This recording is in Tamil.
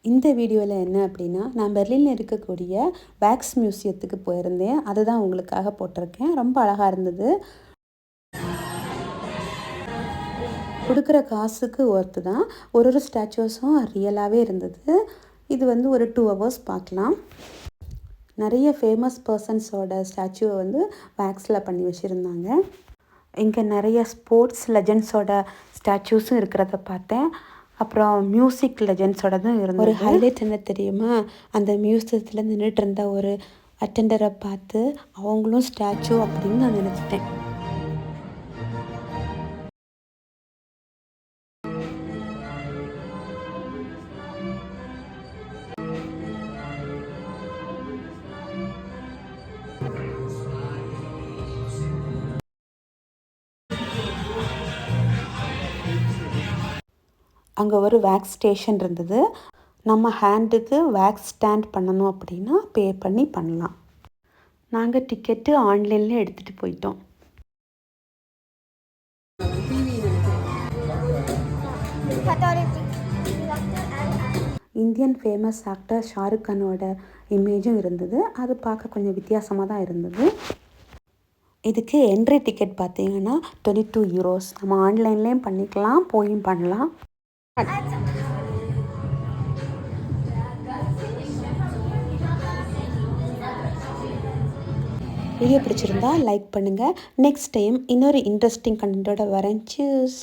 இந்த வீடியோவில் என்ன அப்படின்னா, நான் பெர்லினில் இருக்கக்கூடிய வேக்ஸ் மியூசியத்துக்கு போயிருந்தேன். அதுதான் உங்களுக்காக போட்டிருக்கேன். ரொம்ப அழகாக இருந்தது. கொடுக்குற காசுக்கு ஒர்த்து தான். ஒரு ஸ்டாச்சுஸும் ரியலாகவே இருந்தது. இது ஒரு 2 ஹவர்ஸ் பார்க்கலாம். நிறைய ஃபேமஸ் பர்சன்ஸோட ஸ்டாச்சுவை வேக்ஸில் பண்ணி வச்சுருந்தாங்க. இங்கே நிறைய ஸ்போர்ட்ஸ் லெஜண்ட்ஸோட ஸ்டாச்சூஸும் இருக்கிறத பார்த்தேன். அப்புறம் மியூசிக் லெஜண்ட்ஸோடதும் இருந்தது. ஒரு ஹைலைட் என்ன தெரியுமா, அந்த மியூசியத்தில் நின்றுட்டு இருந்த ஒரு அட்டெண்டரை பார்த்து அவங்களும் ஸ்டாச்சு அப்படின்னு நான் நினச்சிட்டேன். அங்கே ஒரு வேக்ஸ் ஸ்டேஷன் இருந்தது. நம்ம ஹேண்டுக்கு வேக்ஸ் ஸ்டாண்ட் பண்ணணும் அப்படின்னா பே பண்ணி பண்ணலாம். நாங்கள் டிக்கெட்டு ஆன்லைன்லேயே எடுத்துகிட்டு போயிட்டோம். இந்தியன் ஃபேமஸ் ஆக்டர் ஷாருக் கானோட இமேஜும் இருந்தது. அது பார்க்க கொஞ்சம் வித்தியாசமாக தான் இருந்தது. இதுக்கு என்ட்ரி டிக்கெட் பார்த்தீங்கன்னா 22 யூரோஸ். நம்ம ஆன்லைன்லேயும் பண்ணிக்கலாம், போயும் பண்ணலாம். வீடியோ பிடிச்சிருந்தா லைக் பண்ணுங்கள். நெக்ஸ்ட் டைம் இன்னொரு இன்ட்ரெஸ்டிங் கண்டென்ட்டோட வரேன். சீஸ்.